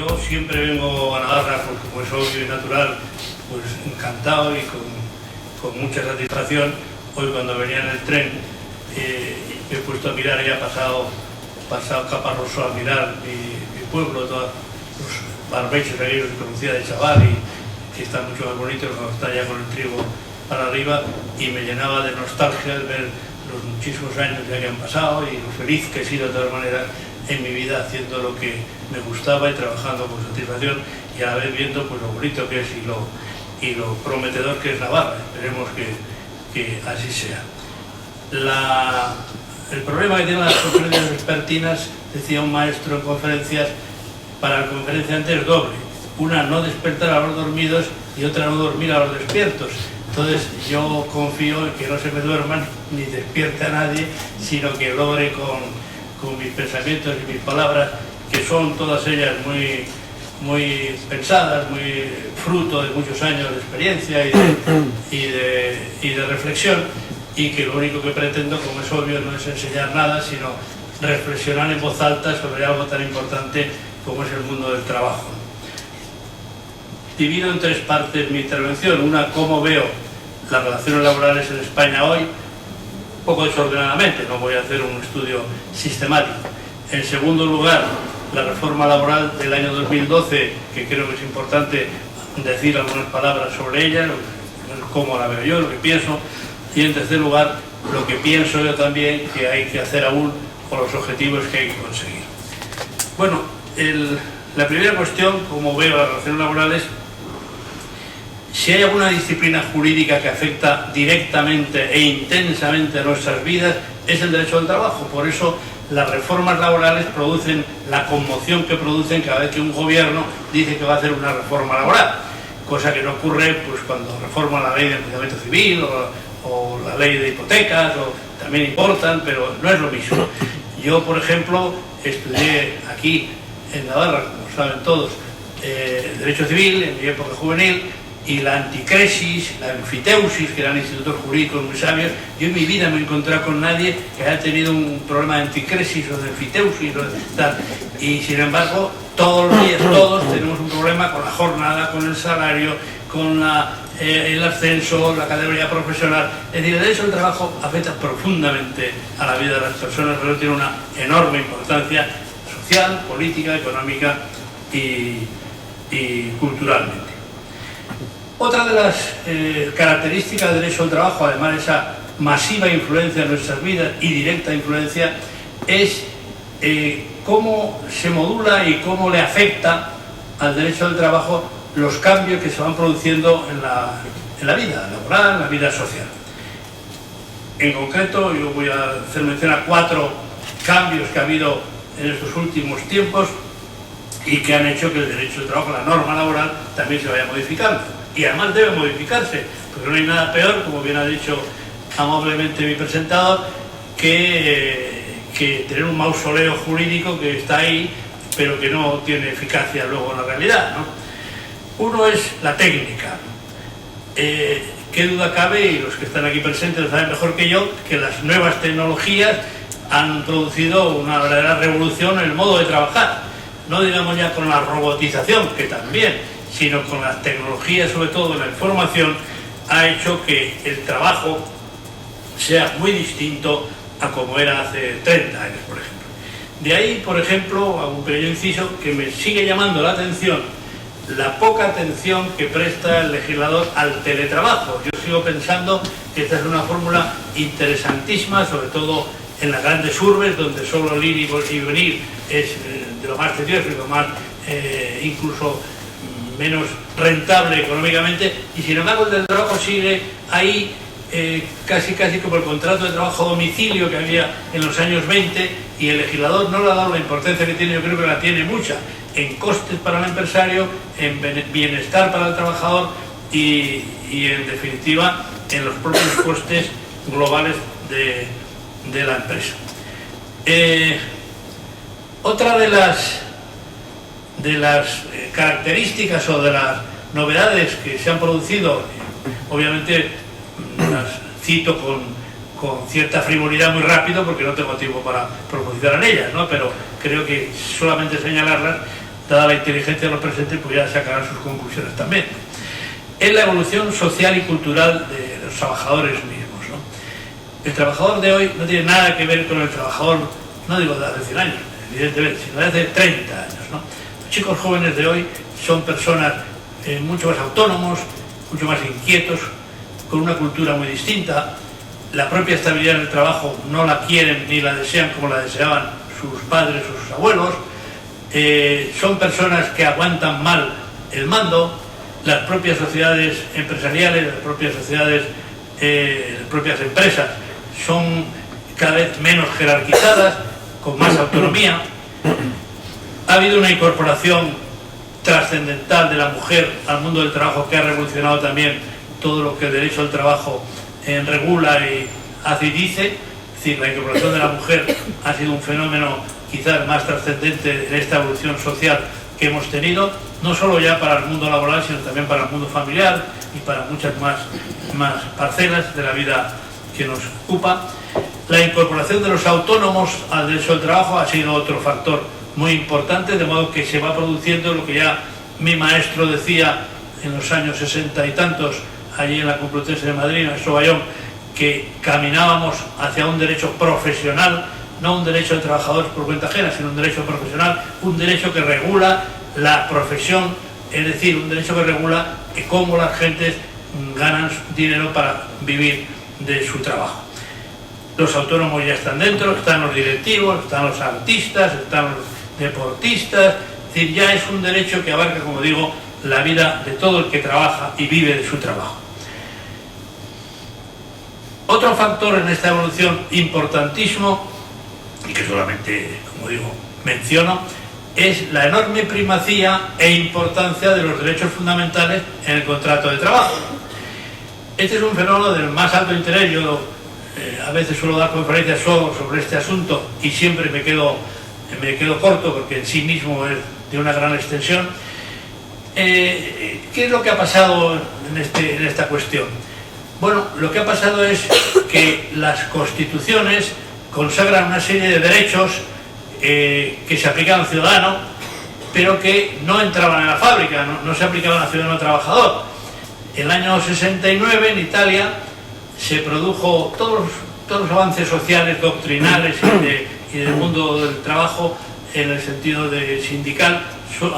yo siempre vengo a Navarra, pues, como es obvio y natural, pues encantado y con mucha satisfacción. Hoy cuando venía en el tren me he puesto a mirar y ha pasado Caparroso a mirar mi pueblo, todos los barbechos aquellos que conocía de chaval y que están mucho más bonitos cuando está ya con el trigo para arriba, y me llenaba de nostalgia el ver los muchísimos años ya que han pasado y lo feliz que he sido de todas maneras en mi vida haciendo lo que me gustaba y trabajando con satisfacción, y a la vez viendo pues lo bonito que es y lo prometedor que es Navarra. Esperemos que así sea. El problema que tienen las conferencias vespertinas, decía un maestro en conferencias, para el conferenciante es doble: una, no despertar a los dormidos, y otra, no dormir a los despiertos. Entonces yo confío en que no se me duerman ni despierte a nadie, sino que logre con mis pensamientos y mis palabras, que son todas ellas muy pensadas, muy fruto de muchos años de experiencia y de reflexión, y que lo único que pretendo, como es obvio, no es enseñar nada, sino reflexionar en voz alta sobre algo tan importante como es el mundo del trabajo. Divido en tres partes mi intervención: una, cómo veo las relaciones laborales en España hoy, un poco desordenadamente, no voy a hacer un estudio sistemático. En segundo lugar, la reforma laboral del año 2012, que creo que es importante decir algunas palabras sobre ella, cómo la veo yo, lo que pienso. Y en tercer lugar, lo que pienso yo también que hay que hacer aún con los objetivos que hay que conseguir. Bueno, la primera cuestión, como veo las relaciones laborales, si hay alguna disciplina jurídica que afecta directamente e intensamente a nuestras vidas, es el derecho al trabajo. Por eso las reformas laborales producen la conmoción que producen cada vez que un gobierno dice que va a hacer una reforma laboral, cosa que no ocurre pues cuando reforma la ley de enjuiciamiento civil o la ley de hipotecas, también importan, pero no es lo mismo. Yo, por ejemplo, estudié aquí en Navarra, como saben todos, Derecho Civil en mi época juvenil, y la anticresis, la enfiteusis, que eran institutos jurídicos muy sabios. Yo en mi vida me he encontrado con nadie que haya tenido un problema de anticresis o de enfiteusis o de tal. Y sin embargo, todos los días, todos tenemos un problema con la jornada, con el salario, con el ascenso, la categoría profesional. Es decir, el derecho al trabajo afecta profundamente a la vida de las personas, pero tiene una enorme importancia social, política, económica y culturalmente. Otra de las características del derecho al trabajo, además de esa masiva influencia en nuestras vidas y directa influencia, es cómo se modula y cómo le afecta al derecho al trabajo los cambios que se van produciendo en la vida laboral, en la vida social. En concreto, yo voy a hacer mención a 4 cambios que ha habido en estos últimos tiempos y que han hecho que el derecho al trabajo, la norma laboral, también se vaya modificando. Y además debe modificarse, porque no hay nada peor, como bien ha dicho amablemente mi presentador, que tener un mausoleo jurídico que está ahí, pero que no tiene eficacia luego en la realidad, ¿no? Uno es la técnica. Qué duda cabe, y los que están aquí presentes lo saben mejor que yo, que las nuevas tecnologías han producido una verdadera revolución en el modo de trabajar. No digamos ya con la robotización, que también, sino con las tecnologías, sobre todo en la información, ha hecho que el trabajo sea muy distinto a como era hace 30 años, por ejemplo. De ahí, por ejemplo, hago un pequeño inciso, que me sigue llamando la atención la poca atención que presta el legislador al teletrabajo. Yo sigo pensando que esta es una fórmula interesantísima, sobre todo en las grandes urbes, donde solo el ir y venir es de lo más tedioso y lo más incluso menos rentable económicamente, y sin embargo el teletrabajo sigue ahí, casi como el contrato de trabajo a domicilio que había en los años 20, y el legislador no le ha dado la importancia que tiene. Yo creo que la tiene mucha, en costes para el empresario, en bienestar para el trabajador y en definitiva en los propios costes globales de la empresa. Otra de las características o de las novedades que se han producido, obviamente las cito con cierta frivolidad muy rápido porque no tengo tiempo para profundizar en ellas, ¿no? Pero creo que solamente señalarlas. dada la inteligencia de los presentes, pues ya sacarán sus conclusiones también. Es la evolución social y cultural de los trabajadores mismos, ¿no? El trabajador de hoy no tiene nada que ver con el trabajador, no digo de hace 100 años, evidentemente, sino de hace 30 años, ¿no? Los chicos jóvenes de hoy son personas mucho más autónomos, mucho más inquietos, con una cultura muy distinta. La propia estabilidad en el trabajo no la quieren ni la desean como la deseaban sus padres o sus abuelos. Son personas que aguantan mal el mando. Las propias sociedades empresariales, las propias sociedades, las propias empresas son cada vez menos jerarquizadas, con más autonomía. Ha habido una incorporación trascendental de la mujer al mundo del trabajo que ha revolucionado también todo lo que el derecho al trabajo regula y hace y dice. Es decir, la incorporación de la mujer ha sido un fenómeno quizás más trascendente en esta evolución social que hemos tenido, no solo ya para el mundo laboral, sino también para el mundo familiar y para muchas más parcelas de la vida que nos ocupa. La incorporación de los autónomos al derecho al trabajo ha sido otro factor muy importante, de modo que se va produciendo lo que ya mi maestro decía en los años 60 y tantos, allí en la Complutense de Madrid, maestro Bayón, que caminábamos hacia un derecho profesional, no un derecho de trabajadores por cuenta ajena, sino un derecho profesional, un derecho que regula la profesión, es decir, un derecho que regula cómo las gentes ganan dinero para vivir de su trabajo. Los autónomos ya están dentro, están los directivos, están los artistas, están los deportistas, es decir, ya es un derecho que abarca, como digo, la vida de todo el que trabaja y vive de su trabajo. Otro factor en esta evolución importantísimo, y que solamente, como digo, menciono, es la enorme primacía e importancia de los derechos fundamentales en el contrato de trabajo. Este es un fenómeno del más alto interés. Yo a veces suelo dar conferencias sobre este asunto y siempre me quedo corto porque en sí mismo es de una gran extensión. ¿Qué es lo que ha pasado en esta cuestión? Bueno, lo que ha pasado es que las constituciones consagran una serie de derechos que se aplican al ciudadano, pero que no entraban en la fábrica, no se aplicaban al ciudadano trabajador. En el año 69 en Italia se produjo todos los avances sociales, doctrinales y del mundo del trabajo en el sentido de sindical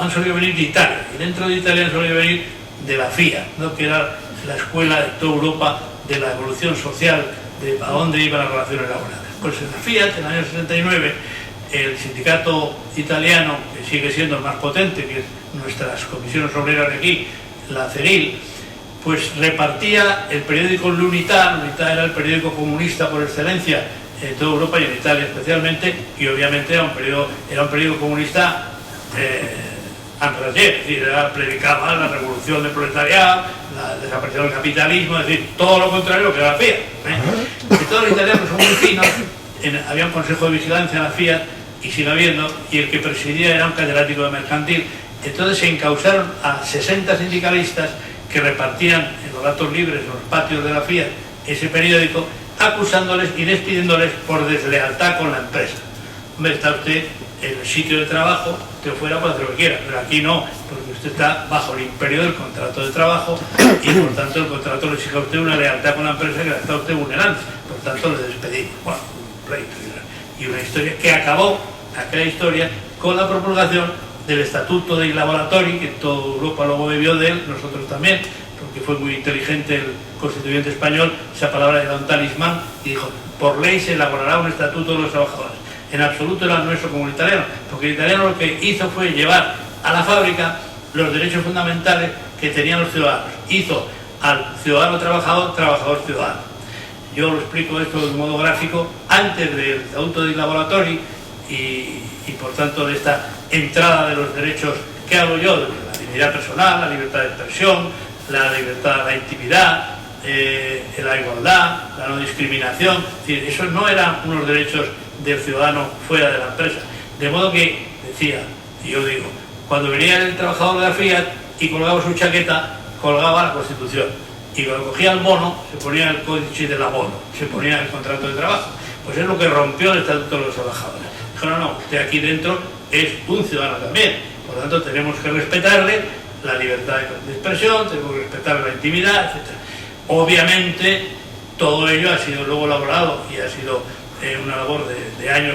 han solido venir de Italia, y dentro de Italia han solido venir de la FIA, ¿no? Que era la escuela de toda Europa de la evolución social, de a dónde iban las relaciones laborales. Pues en la FIAT, en el año 69, el sindicato italiano, que sigue siendo el más potente, que es nuestras comisiones obreras de aquí, la CERIL, pues repartía el periódico L'Unità. L'Unità era el periódico comunista por excelencia en toda Europa y en Italia especialmente, y obviamente era un periódico comunista es decir, predicaba la revolución del proletariado, la desaparición del capitalismo, es decir, todo lo contrario que era la FIAT. Y todos los italianos son muy finos, había un consejo de vigilancia en la FIAT, y sigue habiendo, y el que presidía era un catedrático de mercantil. Entonces se encausaron a 60 sindicalistas que repartían en los ratos libres, en los patios de la FIAT, ese periódico, acusándoles y despidiéndoles por deslealtad con la empresa. Hombre, está usted en el sitio de trabajo, usted fuera para hacer lo que quiera, pero aquí no, porque usted está bajo el imperio del contrato de trabajo y por tanto el contrato le exige a usted una lealtad con la empresa que la está usted vulnerando, por tanto le despedimos. Bueno, un pleito y una historia que acabó, aquella historia, con la promulgación del Estatuto dei Lavoratori, que toda Europa luego bebió de él, nosotros también, porque fue muy inteligente el constituyente español, esa palabra era un talismán, y dijo, por ley se elaborará un estatuto de los trabajadores. En absoluto era nuestro como el italiano, porque el italiano lo que hizo fue llevar a la fábrica los derechos fundamentales que tenían los ciudadanos. Hizo al ciudadano trabajador, trabajador ciudadano. Yo lo explico esto de modo gráfico antes del Estatuto dei Lavoratori y por tanto de esta entrada de los derechos que hablo yo, de la dignidad personal, la libertad de expresión, la libertad, la intimidad, la igualdad, la no discriminación. Es decir, esos no eran unos derechos del ciudadano fuera de la empresa. De modo que, decía, y yo digo, cuando venía el trabajador de la FIAT y colgaba su chaqueta, colgaba la Constitución. Y cuando cogía el bono, se ponía el códice del abono, se ponía el contrato de trabajo. Pues es lo que rompió el Estatuto de los Trabajadores. Dijo, no, usted aquí dentro es un ciudadano también. Por lo tanto, tenemos que respetarle la libertad de expresión, tenemos que respetar la intimidad, etc. Obviamente, todo ello ha sido luego elaborado y ha sido una labor de años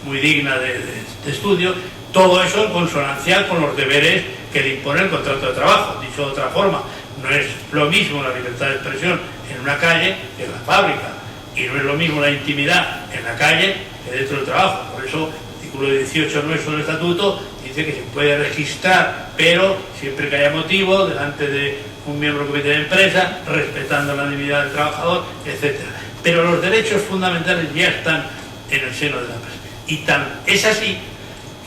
muy digna de estudio, todo eso en consonancia con los deberes que le impone el contrato de trabajo. Dicho de otra forma, no es lo mismo la libertad de expresión en una calle que en la fábrica, y no es lo mismo la intimidad en la calle que dentro del trabajo. Por eso, el artículo 18 nuestro del Estatuto dice que se puede registrar, pero siempre que haya motivo, delante de un miembro del comité de empresa, respetando la dignidad del trabajador, etc. Pero los derechos fundamentales ya están en el seno de la empresa. Y es así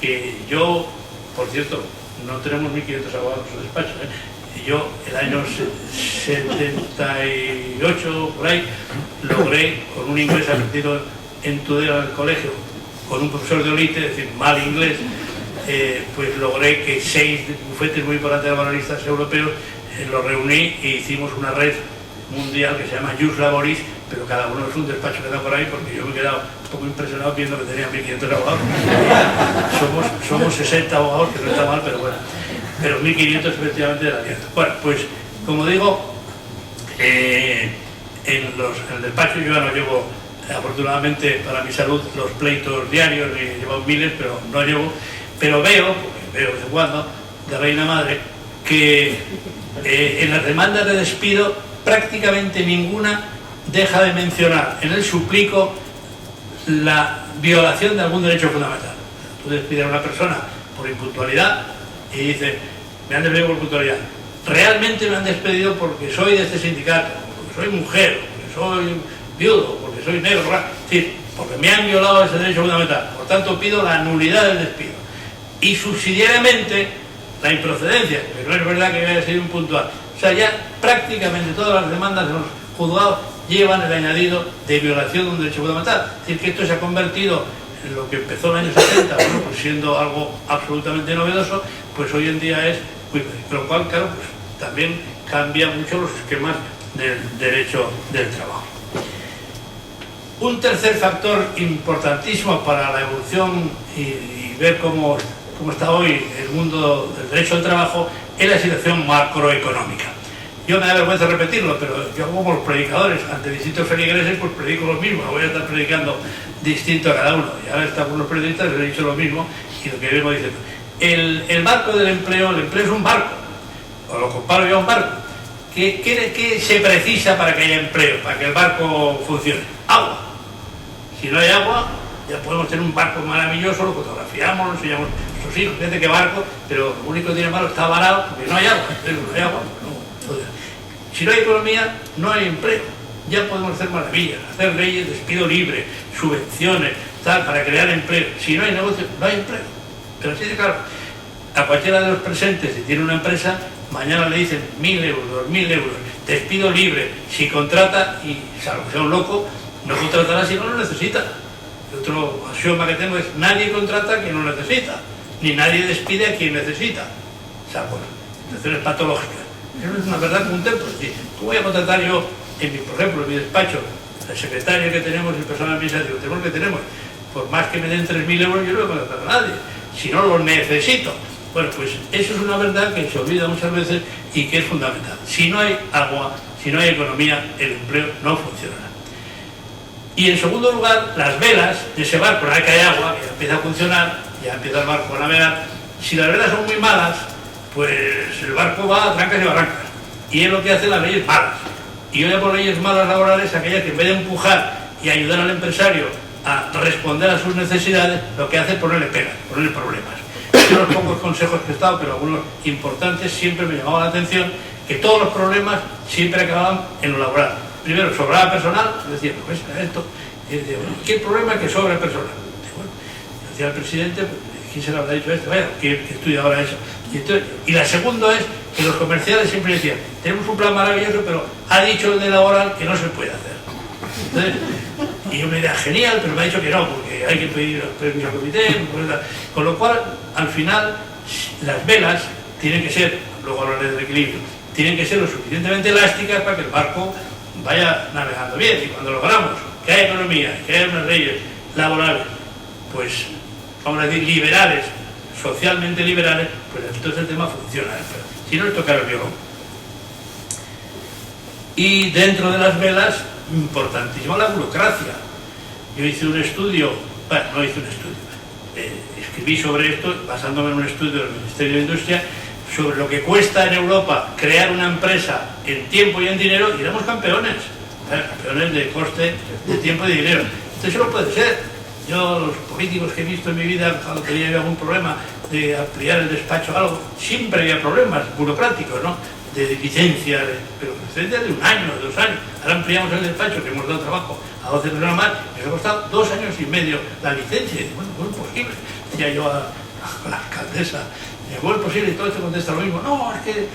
que yo, por cierto, no tenemos 1.500 abogados en su despacho, yo el año 78, por ahí, logré, con un inglés aprendido en Tudela en el colegio, con un profesor de Olite, es decir, mal inglés, pues logré que 6 bufetes muy importantes de laboralistas europeos los reuní e hicimos una red mundial que se llama Jus Laboris, pero cada uno es un despacho que da por ahí, porque yo me he quedado un poco impresionado viendo que tenía 1.500 abogados. somos 60 abogados, que no está mal, pero bueno. Pero 1.500 efectivamente de la tienda. Bueno, pues como digo, en el despacho yo ya no llevo, afortunadamente para mi salud, los pleitos diarios, ni llevo miles, pero no llevo, pero veo, porque veo de vez en cuando, de Reina Madre, que en las demandas de despido prácticamente ninguna deja de mencionar en el suplico la violación de algún derecho fundamental. Tú despides a una persona por impuntualidad y dices, me han despedido por puntualidad. Realmente me han despedido porque soy de este sindicato, porque soy mujer, porque soy viudo, porque soy negro, es decir, porque me han violado ese derecho fundamental. Por tanto, pido la nulidad del despido. Y subsidiariamente, la improcedencia, porque no es verdad que haya sido impuntual. O sea, ya prácticamente todas las demandas de los juzgados llevan el añadido de violación de un derecho fundamental. Es decir, que esto se ha convertido en lo que empezó en el año 70, bueno, pues siendo algo absolutamente novedoso, pues hoy en día es muy... Lo cual, claro, pues también cambia mucho los esquemas del derecho del trabajo. Un tercer factor importantísimo para la evolución y ver cómo está hoy el mundo del derecho del trabajo es la situación macroeconómica. Yo me da vergüenza repetirlo, pero yo como los predicadores ante distintos feligreses, pues predico lo mismo, no voy a estar predicando distinto a cada uno. Y ahora está con los periodistas, les he dicho lo mismo, y lo que vengo diciendo. El barco del empleo, el empleo es un barco, o lo comparo yo a un barco. ¿Qué se precisa para que haya empleo, para que el barco funcione? Agua. Si no hay agua, ya podemos tener un barco maravilloso, lo fotografiamos, lo enseñamos a nuestros hijos, fíjate qué barco, pero lo único que tiene malo está varado porque no hay agua. No hay agua, no. Si no hay economía, no hay empleo. Ya podemos hacer maravillas, hacer leyes de despido libre, subvenciones, tal, para crear empleo. Si no hay negocio, no hay empleo. Pero así de claro, a cualquiera de los presentes, si tiene una empresa, mañana le dicen 1.000 euros, 2.000 euros, despido libre. Si contrata, y salvo que sea un loco, no contratará si no lo necesita. El otro axioma que tengo es: nadie contrata a quien no necesita, ni nadie despide a quien necesita. O sea, bueno, situaciones patológicas. Eso es una verdad como un templo. ¿Cómo voy a contratar yo, por ejemplo, en mi despacho, la secretaria que tenemos, el personal administrativo, tenemos que tenemos, por más que me den 3.000 euros, yo no voy a contratar a nadie, si no los necesito? Bueno, pues eso es una verdad que se olvida muchas veces y que es fundamental. Si no hay agua, si no hay economía, el empleo no funcionará. Y en segundo lugar, las velas de ese barco, una vez que hay agua, que ya empieza a funcionar, ya empieza el barco a navegar. Si las velas son muy malas, pues el barco va a trancas y barrancas. Y es lo que hacen las leyes malas. Y yo llamo leyes malas laborales aquellas que en vez de empujar y ayudar al empresario a responder a sus necesidades, lo que hace es ponerle pegas, ponerle problemas. Yo los pocos consejos que he estado, pero algunos importantes, siempre me llamaba la atención que todos los problemas siempre acababan en lo laboral. Primero, sobraba personal, decía, pues esto, y decía, bueno, ¿qué problema es que sobra personal? Y bueno, decía el presidente, pues, ¿quién se le habrá dicho esto? Vaya, que estudia ahora eso. Y la segunda es que los comerciales siempre decían, tenemos un plan maravilloso, pero ha dicho el de laboral que no se puede hacer. Entonces, y yo me idea genial, pero me ha dicho que no, porque hay que pedir permiso al comité, con lo cual, al final, las velas tienen que ser, luego hablaré del equilibrio, tienen que ser lo suficientemente elásticas para que el barco vaya navegando bien. Y cuando logramos que haya economía, que haya unas leyes laborales, pues, vamos a decir, liberales, socialmente liberales, pues entonces el tema funciona. Pero si no es tocar el violón. Y dentro de las velas, importantísimo la burocracia. Yo hice un estudio, bueno, no hice un estudio, escribí sobre esto basándome en un estudio del Ministerio de Industria sobre lo que cuesta en Europa crear una empresa en tiempo y en dinero, y éramos campeones, campeones de coste, de tiempo y de dinero. Esto solo puede ser. Yo, los políticos que he visto en mi vida, cuando tenía algún problema de ampliar el despacho o algo, siempre había problemas burocráticos, ¿no? De licencia, pero licencia de 1 año, de 2 años. Ahora ampliamos el despacho, que hemos dado trabajo a 12 personas más, y nos ha costado 2 años y medio la licencia. Y bueno, ¿cómo es posible? Decía yo a la alcaldesa, ¿cómo es posible? Y todo esto contesta lo mismo. No, es que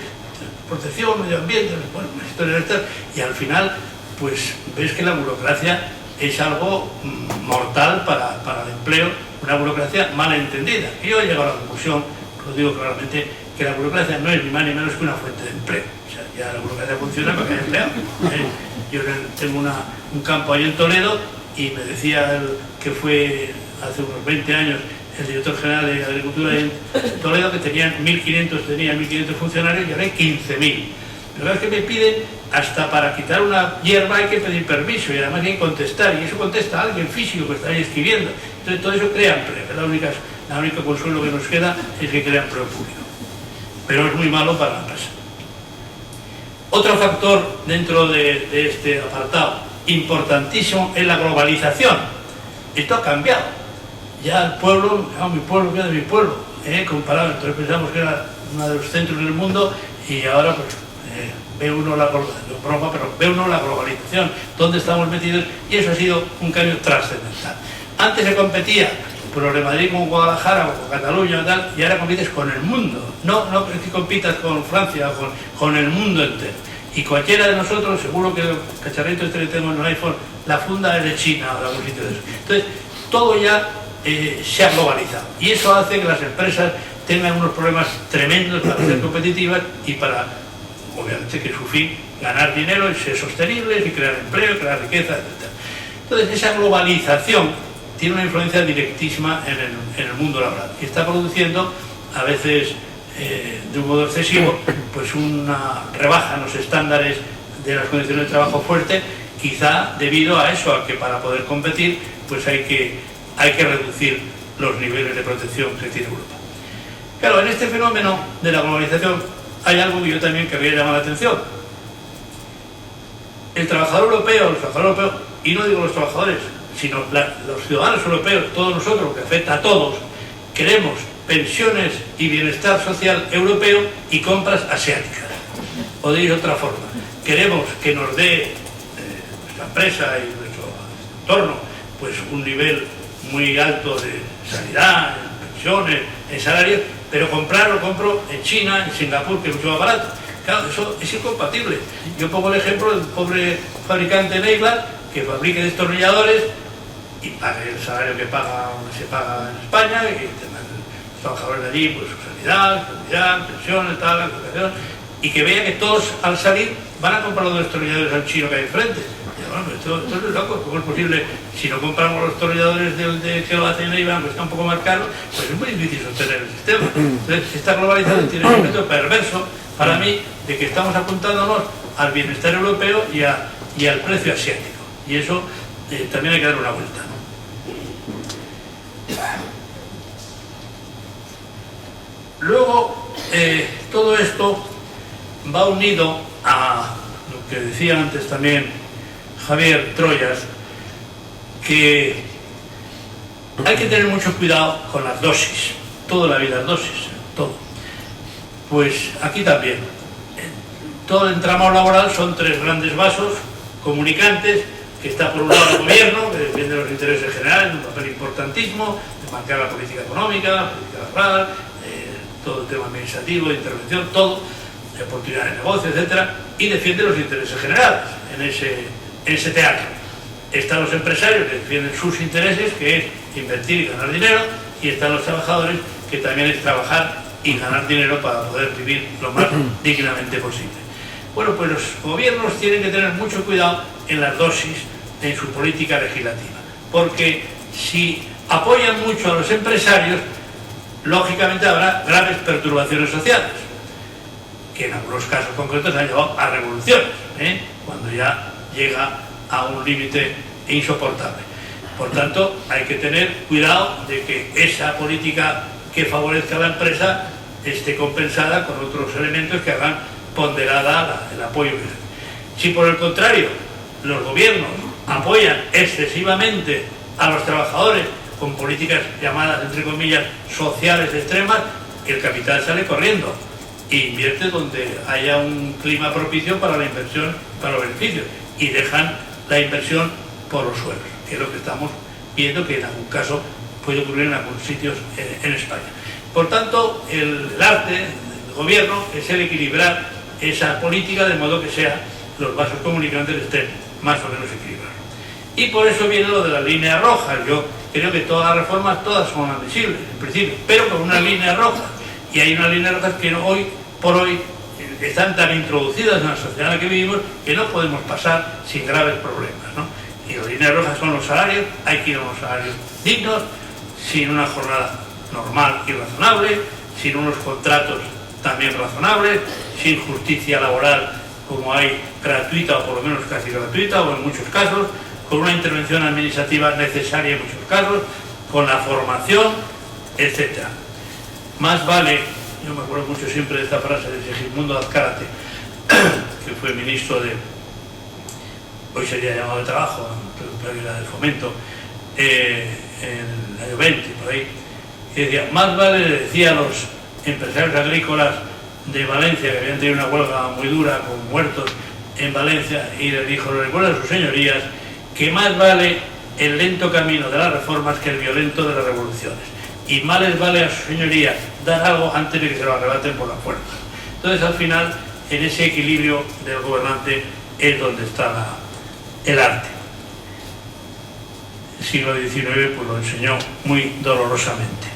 protección, medio ambiente, bueno, una historia de estas. Y al final, pues ves que la burocracia es algo mortal para el empleo, una burocracia mal entendida. Y yo he llegado a la conclusión, lo digo claramente, que la burocracia no es ni más ni menos que una fuente de empleo. O sea, ya la burocracia funciona para que haya empleo. Yo tengo un campo ahí en Toledo, y me decía que fue hace unos 20 años el director general de Agricultura en Toledo, que tenía 1.500 funcionarios, y ahora hay 15.000. La verdad es que me piden, hasta para quitar una hierba hay que pedir permiso, y además hay que contestar, y eso contesta alguien físico que está ahí escribiendo. Entonces todo eso crea empleo. La única consuelo que nos queda es que crea empleo público. Pero es muy malo para la empresa. Otro factor dentro de este apartado importantísimo es la globalización. Esto ha cambiado. Ya el pueblo, mi pueblo queda de mi pueblo, comparado. Entonces pensamos que era uno de los centros del mundo, y ahora pues ve uno la globalización, dónde estamos metidos, y eso ha sido un cambio trascendental. Antes se competía por los de Madrid con Guadalajara o con Cataluña y tal, y ahora compites con el mundo. No es que compitas con Francia o con el mundo entero. Y cualquiera de nosotros, seguro que el cacharrito este que tengo en un iPhone, la funda es de China o de algún sitio de eso. Entonces, todo ya se ha globalizado, y eso hace que las empresas tengan unos problemas tremendos para ser competitivas y para, obviamente, que su fin, ganar dinero y ser sostenibles y crear empleo, crear riqueza, etc. Entonces, esa globalización tiene una influencia directísima en el mundo laboral, y está produciendo, a veces de un modo excesivo, pues una rebaja en los estándares de las condiciones de trabajo fuerte, quizá debido a eso, a que para poder competir pues hay que reducir los niveles de protección que tiene Europa. Claro, en este fenómeno de la globalización hay algo que yo también querría llamar la atención. El trabajador europeo, y no digo los trabajadores, sino los ciudadanos europeos, todos nosotros, que afecta a todos, queremos pensiones y bienestar social europeo y compras asiáticas. O de otra forma, queremos que nos dé nuestra empresa y nuestro entorno pues un nivel muy alto de sanidad, en pensiones, en salarios, pero lo compro en China, en Singapur, que es mucho más barato. Claro, eso es incompatible. Yo pongo el ejemplo del pobre fabricante Naylor, que fabrica destornilladores y pague el salario que se paga en España, y los trabajadores de allí, pues su sanidad, pensiones, tal, educación, y que vea que todos al salir van a comprar los destornilladores al chino que hay enfrente. Y bueno, esto es loco. ¿Cómo es posible? Si no compramos los destornilladores que lo hacen Naylor, que está un poco más caro, pues es muy difícil sostener el sistema. Entonces, esta globalización tiene un efecto perverso para mí, de que estamos apuntándonos al bienestar europeo y al precio asiático. Y eso también hay que dar una vuelta, ¿no? Luego, todo esto va unido a lo que decía antes también Javier Troyas, que hay que tener mucho cuidado con las dosis. Toda la vida es dosis, todo. Pues aquí también. Todo el entramado laboral son 3 grandes vasos comunicantes, que está por un lado el gobierno, que defiende los intereses generales, un papel importantísimo, de marcar la política económica, la política laboral, todo el tema administrativo, de intervención, todo, de oportunidades de negocio, etcétera, y defiende los intereses generales en ese teatro. Están los empresarios que defienden sus intereses, que es invertir y ganar dinero, y están los trabajadores, que también es trabajar y ganar dinero para poder vivir lo más dignamente posible. Bueno, pues los gobiernos tienen que tener mucho cuidado en las dosis en su política legislativa, porque si apoyan mucho a los empresarios, lógicamente habrá graves perturbaciones sociales, que en algunos casos concretos han llevado a revoluciones, cuando ya llega a un límite insoportable. Por tanto, hay que tener cuidado de que esa política que favorezca a la empresa esté compensada con otros elementos que hagan ponderada el apoyo. Si por el contrario los gobiernos apoyan excesivamente a los trabajadores con políticas llamadas, entre comillas, sociales extremas, el capital sale corriendo e invierte donde haya un clima propicio para la inversión, para los beneficios, y dejan la inversión por los suelos, que es lo que estamos viendo que en algún caso puede ocurrir en algunos sitios en España. Por tanto, el arte del gobierno es el equilibrar esa política de modo que los vasos comunicantes estén más o menos equilibrados. Y por eso viene lo de las líneas rojas. Yo creo que todas las reformas, todas son admisibles en principio, pero con una línea roja. Y hay unas líneas rojas que hoy por hoy están tan introducidas en la sociedad en la que vivimos que no podemos pasar sin graves problemas, ¿no? Y las líneas rojas son los salarios, hay que ir a unos salarios dignos, sin una jornada normal y razonable, sin unos contratos también razonables, sin justicia laboral como hay gratuita o por lo menos casi gratuita o en muchos casos, con una intervención administrativa necesaria en muchos casos, con la formación, etc. Más vale, yo me acuerdo mucho siempre de esta frase de Segismundo Azcárate, que fue ministro de, hoy sería llamado de trabajo, pero era de fomento, en el año 20, por ahí, que decía, más vale, le decía a los empresarios agrícolas de Valencia, que habían tenido una huelga muy dura con muertos en Valencia, y les dijo, lo recuerdo a sus señorías, que más vale el lento camino de las reformas que el violento de las revoluciones, y más les vale a sus señorías dar algo antes de que se lo arrebaten por la fuerza. Entonces, al final, en ese equilibrio del gobernante es donde está el arte. El siglo XIX pues lo enseñó muy dolorosamente.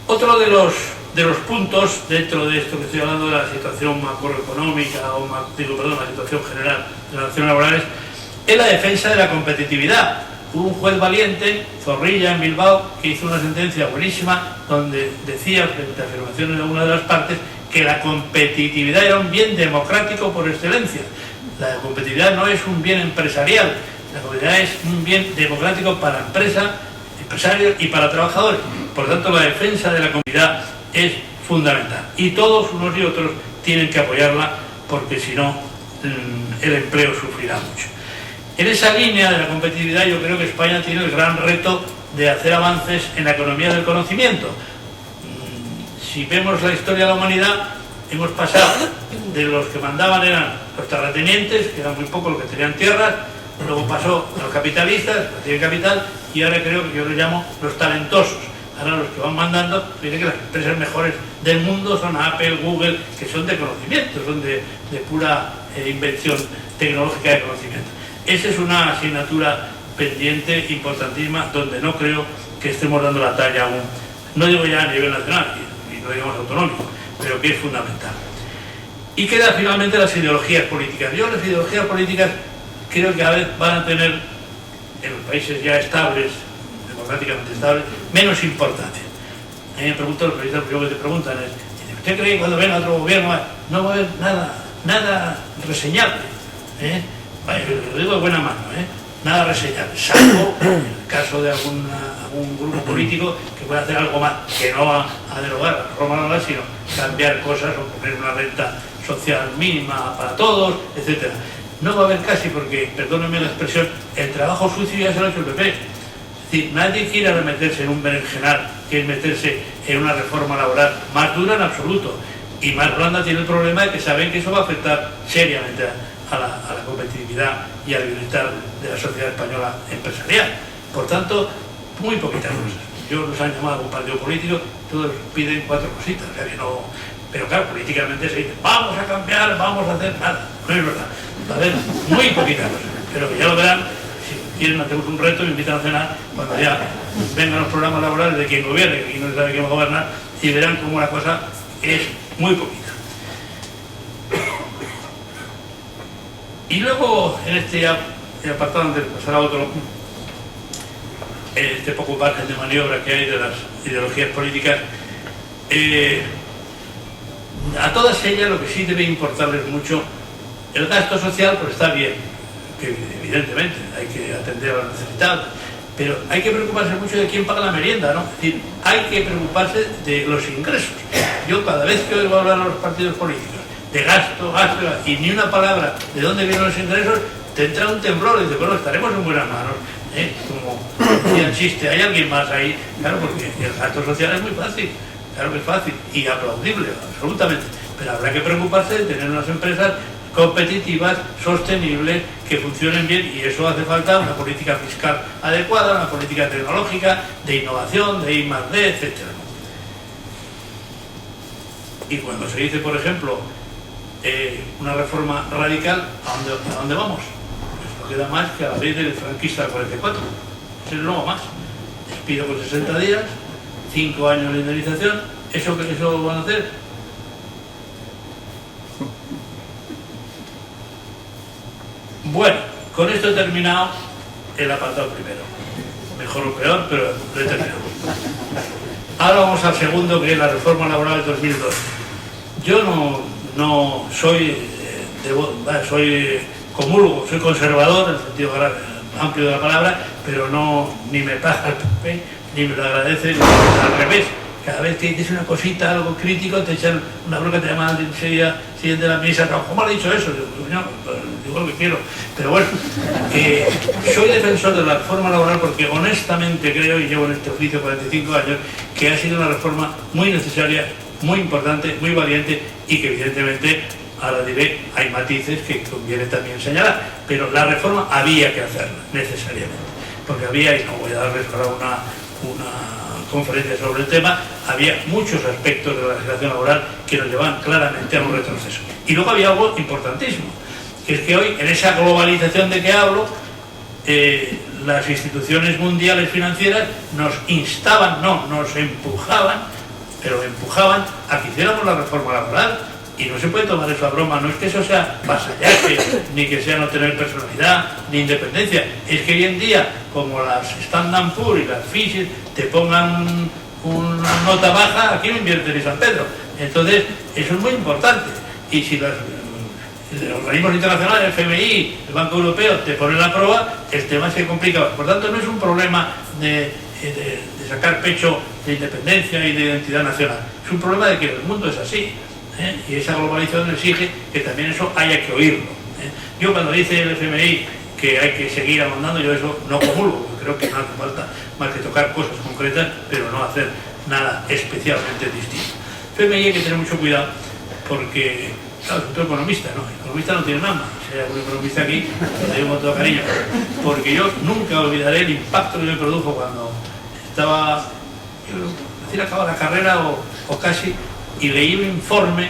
Otro de los puntos dentro de esto que estoy hablando de la situación macroeconómica o la situación general de las relaciones laborales es la defensa de la competitividad. Hubo un juez valiente, Zorrilla, en Bilbao, que hizo una sentencia buenísima donde decía, frente a afirmaciones de una de las partes, que la competitividad era un bien democrático por excelencia. La competitividad no es un bien empresarial, la competitividad es un bien democrático para empresa, empresarios y para trabajadores. Por tanto, la defensa de la competitividad es fundamental. Y todos, unos y otros, tienen que apoyarla porque si no, el empleo sufrirá mucho. En esa línea de la competitividad yo creo que España tiene el gran reto de hacer avances en la economía del conocimiento. Si vemos la historia de la humanidad, hemos pasado de los que mandaban eran los terratenientes, que eran muy pocos los que tenían tierras, luego pasó a los capitalistas, los que tienen capital, y ahora creo que yo los llamo los talentosos. Ahora los que van mandando, fíjense que las empresas mejores del mundo son Apple, Google, que son de conocimiento, son de pura invención tecnológica de conocimiento. Esa es una asignatura pendiente, importantísima, donde no creo que estemos dando la talla aún, no digo ya a nivel nacional, y no digamos autonómico, pero que es fundamental. Y quedan finalmente las ideologías políticas. Yo las ideologías políticas creo que a veces van a tener, en los países ya estables, democráticamente estables, menos importancia. A mí me preguntan los periodistas, lo que te preguntan es, ¿usted cree que cuando venga otro gobierno no va a haber nada reseñable? Vaya, lo digo de buena mano, nada reseñable, salvo en el caso de algún grupo político que pueda hacer algo más, que no va a derogar la reforma laboral, sino cambiar cosas o poner una renta social mínima para todos, etcétera. No va a haber casi porque, perdónenme la expresión, el trabajo sucio ya se lo ha hecho el PP. Es decir, nadie quiere meterse en un berenjenal, que es meterse en una reforma laboral más dura en absoluto. Y más blanda tiene el problema de que saben que eso va a afectar seriamente a la competitividad y al bienestar de la sociedad española empresarial. Por tanto, muy poquitas cosas. Yo los han llamado a un partido político, todos piden 4 cositas, o sea que no. Pero claro, políticamente se dice, vamos a cambiar, vamos a hacer nada. No es verdad. Va a haber muy poquitas cosas. Pero que ya lo verán, si quieren hacemos un reto, me invitan a cenar, cuando ya vengan los programas laborales de quien gobierne, que aquí no se sabe quién va a gobernar, y verán cómo la cosa es muy poquita. Y luego, en este apartado, antes de pasar a otro, este poco margen de maniobra que hay de las ideologías políticas, a todas ellas lo que sí debe importarles mucho, el gasto social, pues está bien, que evidentemente hay que atender a los necesitados, pero hay que preocuparse mucho de quién paga la merienda, ¿no? Es decir, hay que preocuparse de los ingresos. Yo cada vez que oigo hablar a los partidos políticos de gasto, y ni una palabra de dónde vienen los ingresos, te entra un temblor y dices, bueno, estaremos en buenas manos, ¿eh? Como decía el chiste, ¿hay alguien más ahí? Claro, porque el gasto social es muy fácil, claro que es fácil y aplaudible, absolutamente, pero habrá que preocuparse de tener unas empresas competitivas, sostenibles, que funcionen bien, y eso hace falta una política fiscal adecuada, una política tecnológica, de innovación, de I+D, etc. Y cuando se dice, por ejemplo, una reforma radical, ¿a dónde vamos? Pues no queda más que a la ley del franquista del 44, no va más. Despido con 60 días, 5 años de indemnización, ¿eso van a hacer? Bueno, con esto he terminado el apartado primero. Mejor o peor, pero lo he terminado. Ahora vamos al segundo, que es la reforma laboral del 2002. Yo no soy, soy comulgo, soy conservador en el sentido amplio de la palabra, pero ni me paga el PP, ni me lo agradece, al revés. Cada vez que dices una cosita, algo crítico, te echan una bronca, te llaman enseguida, siguiente de la misa, ¿cómo ha dicho eso? Digo lo que quiero. Pero bueno, soy defensor de la reforma laboral porque honestamente creo, y llevo en este oficio 45 años, que ha sido una reforma muy necesaria, muy importante, muy valiente, y que evidentemente, ahora diré, hay matices que conviene también señalar, pero la reforma había que hacerla, necesariamente, porque había, y no voy a darles ahora una conferencia sobre el tema, había muchos aspectos de la legislación laboral que nos llevaban claramente a un retroceso. Y luego había algo importantísimo, que es que hoy, en esa globalización de que hablo, las instituciones mundiales financieras nos instaban, nos empujaban, pero empujaban a que hiciéramos la reforma laboral. Y no se puede tomar eso a broma, no es que eso sea vasallaje, ni que sea no tener personalidad, ni independencia. Es que hoy en día, como las Standard & Poor's y las Fitch te pongan una nota baja, aquí no invierten ni San Pedro. Entonces, eso es muy importante. Y si los organismos internacionales, el FMI, el Banco Europeo, te ponen la prueba, el tema se complica. Por tanto, no es un problema de sacar pecho de independencia y de identidad nacional. Es un problema de que el mundo es así. Y esa globalización exige que también eso haya que oírlo. Yo cuando dice el FMI que hay que seguir abandonando, yo eso no comulgo, porque creo que no hace falta más que tocar cosas concretas, pero no hacer nada especialmente distinto. El FMI hay que tener mucho cuidado porque, claro, soy economista, ¿no? El economista no tiene nada más, si hay algún economista aquí, le doy todo cariño, porque yo nunca olvidaré el impacto que me produjo cuando estaba, recién acababa la carrera o casi, y leí un informe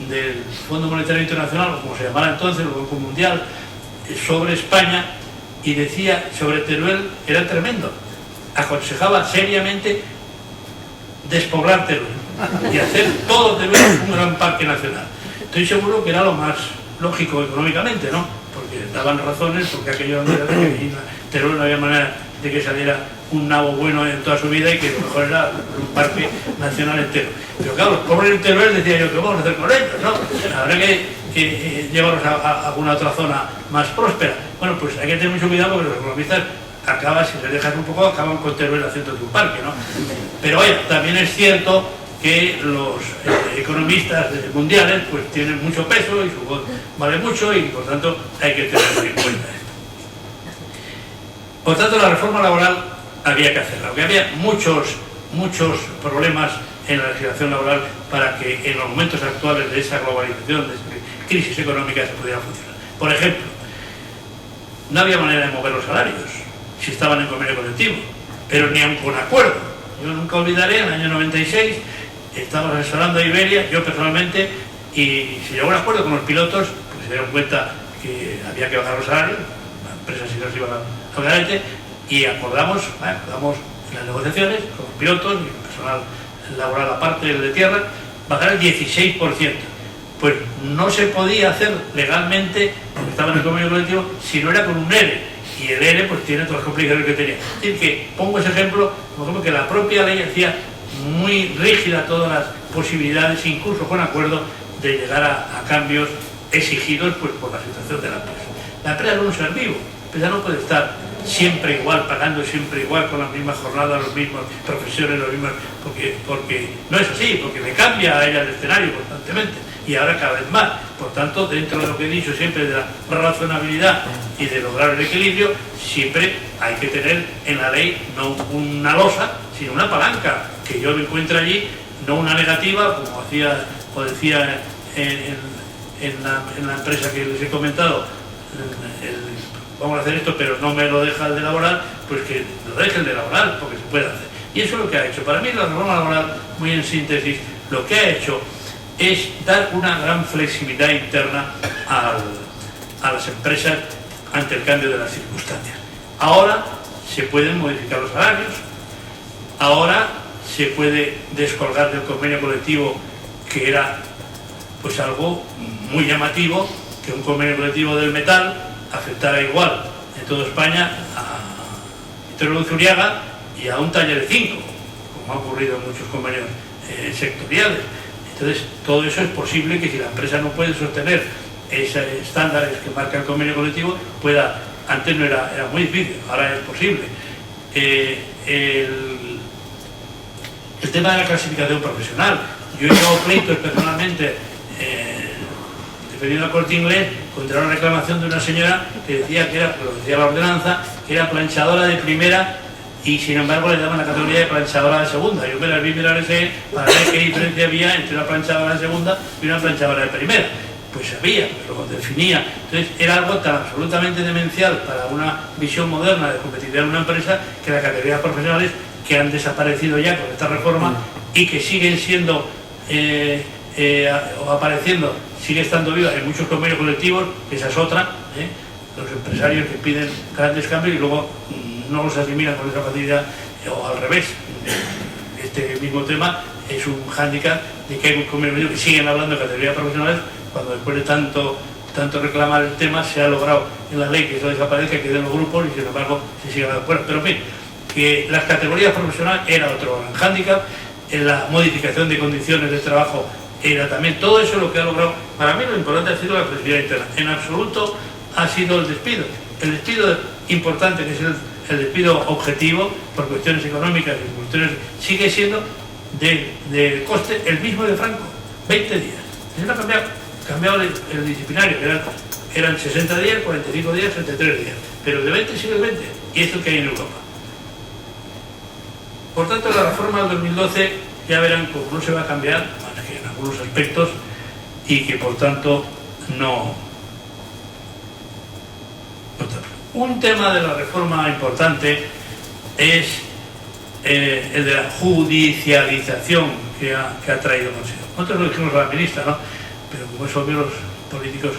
del Fondo Monetario Internacional, como se llamara entonces, el Banco Mundial, sobre España, y decía sobre Teruel, era tremendo, aconsejaba seriamente despoblar Teruel y hacer todo Teruel un gran parque nacional. Estoy seguro que era lo más lógico económicamente, ¿no? Porque daban razones, porque aquello no era que Teruel no había manera de que saliera un nabo bueno en toda su vida y que lo mejor era un parque nacional entero. Pero claro, los pobres de Teruel, decía yo, ¿qué vamos a hacer con ellos? ¿No? Habrá que llevarlos a alguna otra zona más próspera. Bueno, pues hay que tener mucho cuidado porque los economistas acaban, si les dejas un poco, acaban con Teruel haciendo un parque, ¿no? Pero oye, también es cierto que los economistas mundiales pues tienen mucho peso y su voz vale mucho y por tanto hay que tenerlo en cuenta esto. Por tanto, la reforma laboral había que hacerla, porque había muchos problemas en la legislación laboral para que en los momentos actuales de esa globalización, de esa crisis económica, se pudiera funcionar. Por ejemplo, no había manera de mover los salarios si estaban en convenio colectivo, pero ni aun con acuerdo. Yo nunca olvidaré, en el año 96, estábamos asesorando a Iberia, yo personalmente, y se llegó a un acuerdo con los pilotos, porque se dieron cuenta que había que bajar los salarios, la empresa sí nos iba a garante, y acordamos en las negociaciones con los pilotos y el personal laboral aparte del de tierra, bajar el 16%. Pues no se podía hacer legalmente, porque estaba en el convenio colectivo, si no era con un ERE. y el ERE pues tiene todas las complicaciones que tenía. Es decir, que pongo ese ejemplo, por ejemplo, que la propia ley hacía muy rígida todas las posibilidades, incluso con acuerdo, de llegar a cambios exigidos pues por la situación de la empresa. La empresa no es un ser vivo, la empresa no puede estar siempre igual, pagando siempre igual, con las mismas jornadas, los mismos profesores, los mismos, porque no es así, porque le cambia a ella el escenario constantemente y ahora cada vez más. Por tanto, dentro de lo que he dicho siempre de la razonabilidad y de lograr el equilibrio, siempre hay que tener en la ley no una losa, sino una palanca, que yo me encuentro allí, no una negativa, como decía en la empresa que les he comentado, vamos a hacer esto, pero no me lo deja de elaborar, pues que lo dejen de elaborar, porque se puede hacer. Y eso es lo que ha hecho. Para mí la reforma laboral, muy en síntesis, lo que ha hecho es dar una gran flexibilidad interna a las empresas ante el cambio de las circunstancias. Ahora se pueden modificar los salarios, ahora se puede descolgar del convenio colectivo, que era pues algo muy llamativo, que un convenio colectivo del metal afectara igual en toda España a Vittorio Zuriaga y a un taller de 5, como ha ocurrido en muchos convenios sectoriales. Entonces, todo eso es posible, que si la empresa no puede sostener esos estándares que marca el convenio colectivo, pueda, antes no era muy difícil, ahora es posible. El tema de la clasificación profesional. Yo he llevado pleitos personalmente, defendiendo al Corte Inglés, contra una reclamación de una señora que decía que era, lo decía la ordenanza, que era planchadora de primera y sin embargo le daban la categoría de planchadora de segunda. Yo me la vi mirar ese para ver qué diferencia había entre una planchadora de segunda y una planchadora de primera. Pues sabía, pero lo definía. Entonces era algo tan absolutamente demencial para una visión moderna de competitividad en una empresa, que las categorías profesionales que han desaparecido ya con esta reforma y que siguen siendo o apareciendo, sigue estando viva en muchos convenios colectivos, que esa es otra, los empresarios que piden grandes cambios y luego no los asimilan con esa facilidad, o al revés. Este mismo tema es un hándicap de que hay convenios que siguen hablando de categorías profesionales, cuando después de tanto reclamar el tema se ha logrado en la ley que eso desaparezca, que den los grupos y sin embargo se sigue dando fuera. Pero en fin, que las categorías profesionales era otro gran hándicap, en la modificación de condiciones de trabajo era también, todo eso lo que ha logrado. Para mí lo importante ha sido la flexibilidad interna, en absoluto ha sido el despido importante, que es el despido objetivo por cuestiones económicas y cuestiones, sigue siendo de coste el mismo de Franco, 20 días. No ha cambiado el disciplinario, eran 60 días, 45 días, 73 días, pero de 20 sigue el 20, y esto que hay en Europa. Por tanto, la reforma del 2012 ya verán cómo no se va a cambiar, más que en algunos aspectos, y que por tanto no. Un tema de la reforma importante es el de la judicialización que ha traído consigo. Nosotros lo dijimos a la ministra, ¿no? Pero como es obvio, los políticos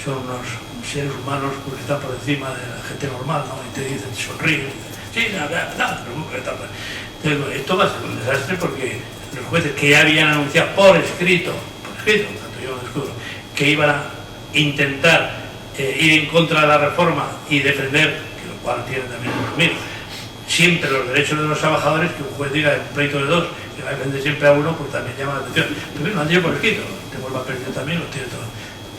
son unos seres humanos que están por encima de la gente normal, ¿no? Y te dicen, te sonríen, sí, nada, pero esto va a ser un desastre, porque los jueces que ya habían anunciado por escrito, tanto yo lo descubro, que iban a intentar ir en contra de la reforma y defender, que lo cual tienen también conmigo, siempre los derechos de los trabajadores, que un juez diga en un pleito de dos que va a defender siempre a uno, pues también llama la atención. Pero lo han dicho por escrito, te vuelvo a perder también, lo tiene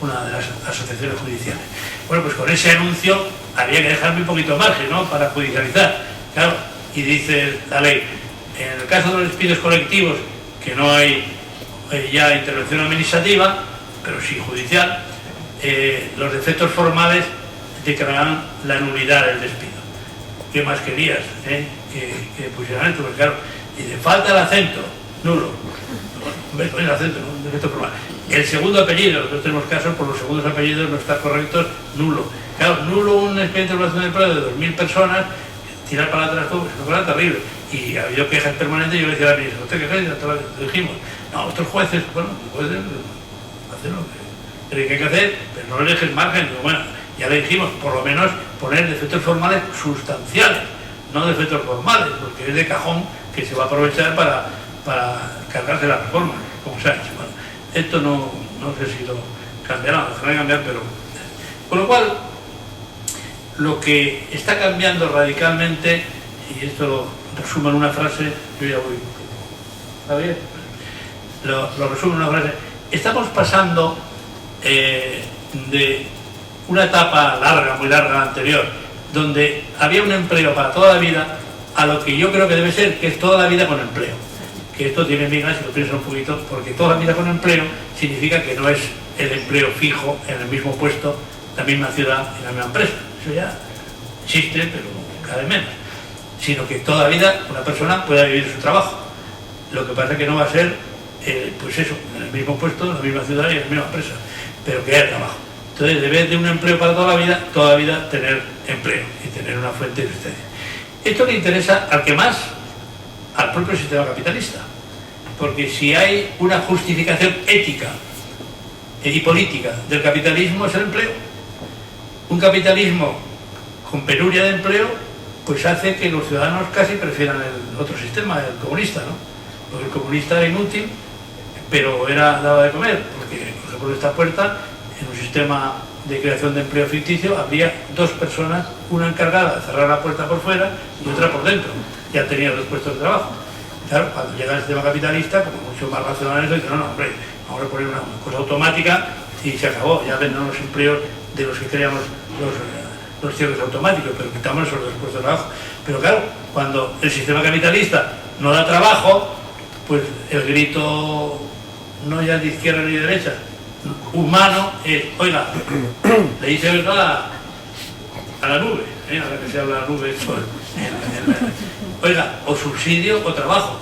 una de las asociaciones judiciales. Bueno, pues con ese anuncio había que dejarme un poquito margen, ¿no?, para judicializar. Claro, y dice la ley, en el caso de los despidos colectivos, que no hay ya intervención administrativa, pero sí judicial, los defectos formales declararán la nulidad del despido. ¿Qué más querías? Que pusieran esto, porque claro, dice, falta el acento, nulo. Bueno, el acento, no, un defecto formal. El segundo apellido, nosotros tenemos casos por los segundos apellidos no están correctos, nulo. Claro, nulo un expediente de regulación de empleo de 2.000 personas, tirar para atrás todo, es una cosa terrible. Y ha habido quejas permanentes, y yo le decía a la ministra, ¿usted qué queja? Lo dijimos. No, otros jueces, bueno, los jueces hacen lo que hay que hacer, pero no le dejes margen. Bueno, ya le dijimos, por lo menos poner defectos formales sustanciales, no defectos formales, porque es de cajón que se va a aprovechar para cargarse la reforma, como se ha hecho. Bueno, esto no sé si lo cambiará, lo dejará de cambiar, pero... Con lo cual, lo que está cambiando radicalmente, y esto lo resumo en una frase, yo ya voy, ¿está bien? Lo resumo en una frase. Estamos pasando de una etapa larga, muy larga anterior, donde había un empleo para toda la vida, a lo que yo creo que debe ser, que es toda la vida con empleo. Que esto tiene migas, si lo pienso un poquito, porque toda la vida con empleo significa que no es el empleo fijo en el mismo puesto, la misma ciudad, en la misma empresa. Eso ya existe, pero cada vez menos. Sino que toda la vida una persona pueda vivir su trabajo. Lo que pasa es que no va a ser, pues eso, en el mismo puesto, en la misma ciudad y en la misma empresa, pero que haya trabajo. Entonces, debe de un empleo para toda la vida tener empleo y tener una fuente de existencia. Esto le interesa al que más, al propio sistema capitalista, porque si hay una justificación ética y política del capitalismo es el empleo. Un capitalismo con penuria de empleo pues hace que los ciudadanos casi prefieran el otro sistema, el comunista, ¿no? Porque el comunista era inútil, pero daba de comer, porque por ejemplo esta puerta, en un sistema de creación de empleo ficticio, habría dos personas, una encargada de cerrar la puerta por fuera y otra por dentro. Ya tenía dos puestos de trabajo. Claro, cuando llega el sistema capitalista, como mucho más racional, dice, no, hombre, vamos a poner una cosa automática y se acabó, ya vendrán los empleos de los que creamos los cierres automáticos, pero quitamos esos dos puestos de trabajo. Pero claro, cuando el sistema capitalista no da trabajo, pues el grito no ya de izquierda ni de derecha, humano es, oiga, le dice verdad a la nube, ahora que se habla de la nube, oiga, o subsidio o trabajo,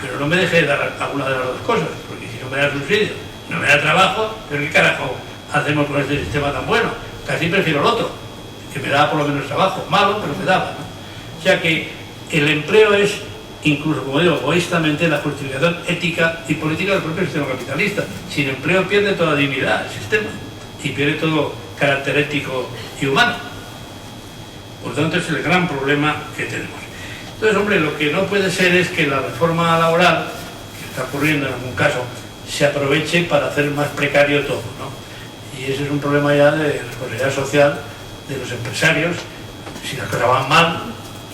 pero no me deje de dar alguna de las dos cosas, porque si no me da subsidio, no me da trabajo, pero ¿qué carajo hacemos con este sistema tan bueno? Casi prefiero el otro, que me da por lo menos trabajo, malo, pero me daba, ¿no? O sea que el empleo es, incluso, como digo, egoístamente, la justificación ética y política del propio sistema capitalista. Sin empleo pierde toda dignidad el sistema y pierde todo carácter ético y humano. Por lo tanto, es el gran problema que tenemos. Entonces, hombre, lo que no puede ser es que la reforma laboral, que está ocurriendo en algún caso, se aproveche para hacer más precario todo, ¿no? Y ese es un problema ya de responsabilidad social de los empresarios. Si las cosas van mal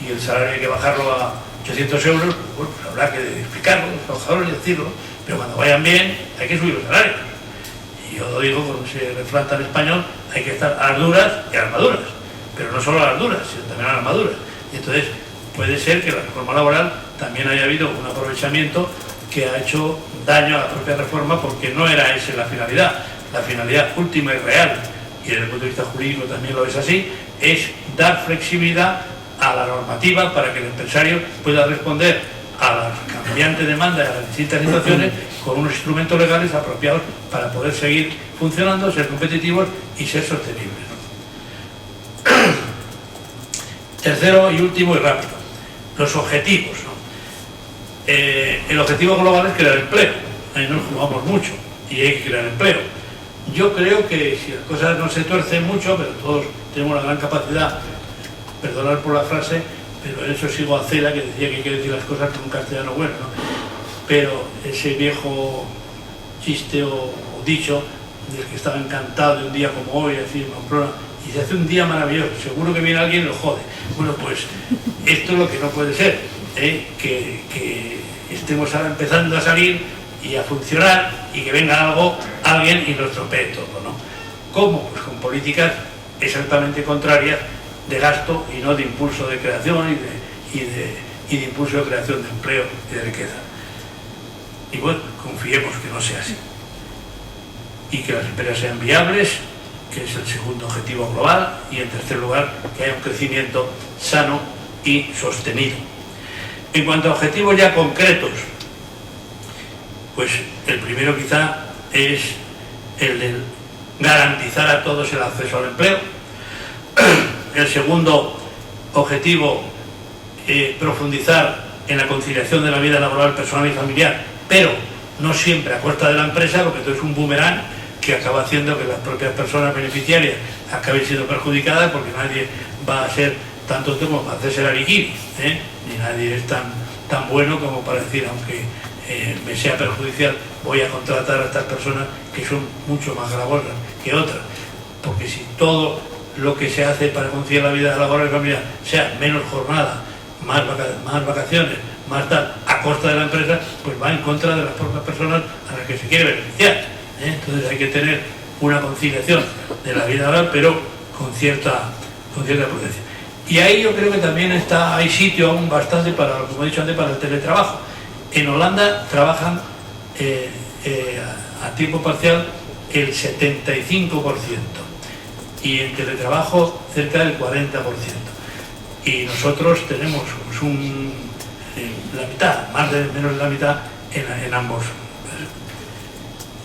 y el salario hay que bajarlo a 800 euros, pues habrá que explicarlo a los trabajadores y decirlo, pero cuando vayan bien hay que subir los salarios. Y yo lo digo con ese refrán tan español, hay que estar a las duras y a las maduras, pero no solo a las duras, sino también a las maduras. Y entonces puede ser que la reforma laboral también haya habido un aprovechamiento que ha hecho daño a la propia reforma, porque no era esa la finalidad. La finalidad última y real, y desde el punto de vista jurídico también lo es así, es dar flexibilidad a la normativa para que el empresario pueda responder a la cambiante demanda y a las distintas situaciones con unos instrumentos legales apropiados para poder seguir funcionando, ser competitivos y ser sostenibles, ¿no? Tercero y último y rápido, los objetivos, ¿no? El objetivo global es crear empleo. Ahí nos jugamos mucho y hay que crear empleo. Yo creo que si las cosas no se tuercen mucho, pero todos tenemos la gran capacidad, perdonad por la frase, pero en eso sigo a Cela, que decía que hay que decir las cosas con un castellano bueno, ¿no? Pero ese viejo chiste o dicho del que estaba encantado de un día como hoy, así en Pamplona, y se hace un día maravilloso, seguro que viene alguien y lo jode. Bueno, pues esto es lo que no puede ser, que estemos ahora empezando a salir y a funcionar y que venga alguien y lo estropee todo, ¿no? ¿Cómo? Pues con políticas exactamente contrarias de gasto y no de impulso de creación y de impulso de creación de empleo y de riqueza. Y bueno, confiemos que no sea así. Y que las empresas sean viables, que es el segundo objetivo global, y en tercer lugar, que haya un crecimiento sano y sostenido. En cuanto a objetivos ya concretos, pues el primero quizá es el de garantizar a todos el acceso al empleo. El segundo objetivo, profundizar en la conciliación de la vida laboral, personal y familiar, pero no siempre a costa de la empresa, porque esto es un boomerang que acaba haciendo que las propias personas beneficiarias acaben siendo perjudicadas, porque nadie va a ser tan tonto como para hacerse la liquid, ni nadie es tan bueno como para decir, aunque me sea perjudicial, voy a contratar a estas personas que son mucho más gravosas que otras, porque si todo lo que se hace para conciliar la vida laboral y familiar sea menos jornada, más vacaciones, más tal, a costa de la empresa, pues va en contra de las propias personas a las que se quiere beneficiar. Entonces hay que tener una conciliación de la vida laboral, pero con cierta prudencia. Y ahí yo creo que también hay sitio aún bastante para, como he dicho antes, para el teletrabajo. En Holanda trabajan a tiempo parcial el 75% y en teletrabajo cerca del 40%. Y nosotros tenemos la mitad, menos de la mitad en ambos.